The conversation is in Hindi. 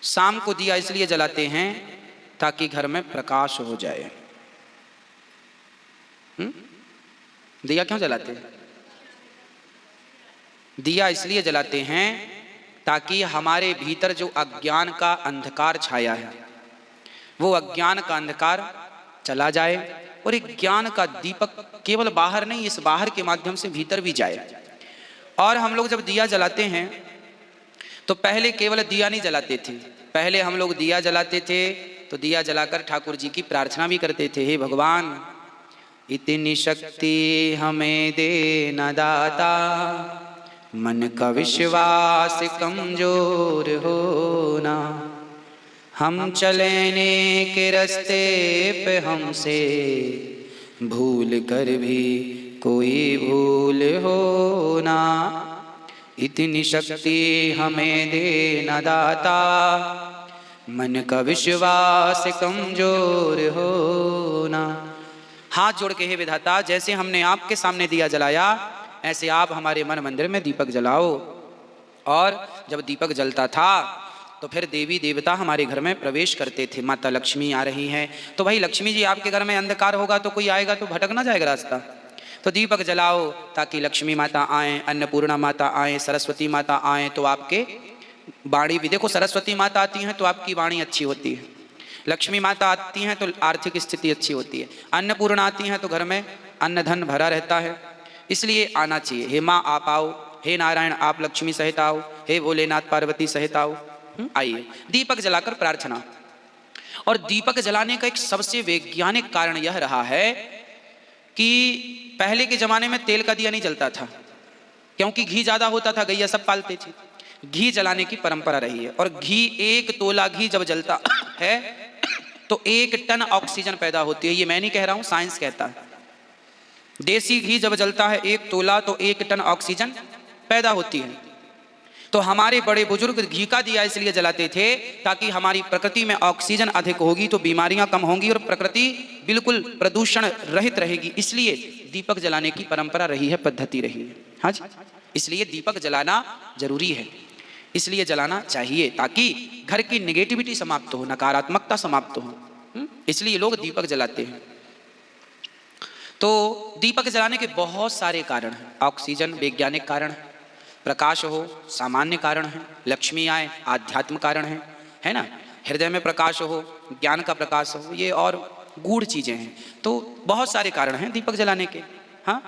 शाम को दिया इसलिए जलाते हैं ताकि घर में प्रकाश हो जाए। दिया क्यों जलाते हैं? दिया इसलिए जलाते हैं ताकि हमारे भीतर जो अज्ञान का अंधकार छाया है वो अज्ञान का अंधकार चला जाए और एक ज्ञान का दीपक केवल बाहर नहीं, इस बाहर के माध्यम से भीतर भी जाए। और हम लोग जब दिया जलाते हैं तो पहले केवल दिया नहीं जलाते थे, पहले हम लोग दिया जलाते थे तो दिया जलाकर ठाकुर जी की प्रार्थना भी करते थे, हे भगवान इतनी शक्ति हमें दे न दाता, मन का विश्वास कमजोर होना, हम चलने के रास्ते पे हमसे भूल कर भी कोई भूल होना, इतनी शक्ति हमें दे न दाता, मन का विश्वास कमजोर होना। हाथ जोड़ के हे विधाता, जैसे हमने आपके सामने दिया जलाया ऐसे आप हमारे मन मंदिर में दीपक जलाओ। और जब दीपक जलता था तो फिर देवी देवता हमारे घर में प्रवेश करते थे। माता लक्ष्मी आ रही हैं तो भाई लक्ष्मी जी आपके घर में अंधकार होगा तो कोई आएगा तो भटक ना जाएगा रास्ता, तो दीपक जलाओ ताकि लक्ष्मी माता आए, अन्नपूर्णा माता आए, सरस्वती माता आए तो आपके वाणी भी, देखो सरस्वती माता आती हैं तो आपकी वाणी अच्छी होती है, लक्ष्मी माता आती हैं तो आर्थिक स्थिति अच्छी होती है, अन्नपूर्णा आती हैं तो घर में अन्न धन भरा रहता है, इसलिए आना चाहिए। हे माँ आप आओ, हे नारायण आप लक्ष्मी सहित आओ, हे भोलेनाथ पार्वती सहित आओ। आइए दीपक जलाकर प्रार्थना। और दीपक जलाने का एक सबसे वैज्ञानिक कारण यह रहा है कि पहले के जमाने में तेल का दिया नहीं जलता था क्योंकि घी ज्यादा होता था, गैया सब पालते थे, घी जलाने की परंपरा रही है। और घी, 1 तोला घी जब जलता है तो 1 टन ऑक्सीजन पैदा होती है। ये मैं नहीं कह रहा हूं, साइंस कहता है। देसी घी जब जलता है 1 तोला तो 1 टन ऑक्सीजन पैदा होती है। तो हमारे बड़े बुजुर्ग घी का दिया इसलिए जलाते थे ताकि हमारी प्रकृति में ऑक्सीजन अधिक होगी तो बीमारियां कम होंगी और प्रकृति बिल्कुल प्रदूषण रहित रहेगी, इसलिए दीपक जलाने की परंपरा रही है, पद्धति रही है। हाँ जी, इसलिए दीपक जलाना जरूरी है, इसलिए जलाना चाहिए ताकि घर की निगेटिविटी समाप्त हो, नकारात्मकता समाप्त हो, इसलिए लोग दीपक जलाते हैं। तो दीपक जलाने के बहुत सारे कारण हैं। ऑक्सीजन वैज्ञानिक कारण है, प्रकाश हो सामान्य कारण है, लक्ष्मी आए आध्यात्म कारण है ना, हृदय में प्रकाश हो, ज्ञान का प्रकाश हो, ये और गूढ़ चीजें हैं। तो बहुत सारे कारण हैं दीपक जलाने के। हाँ।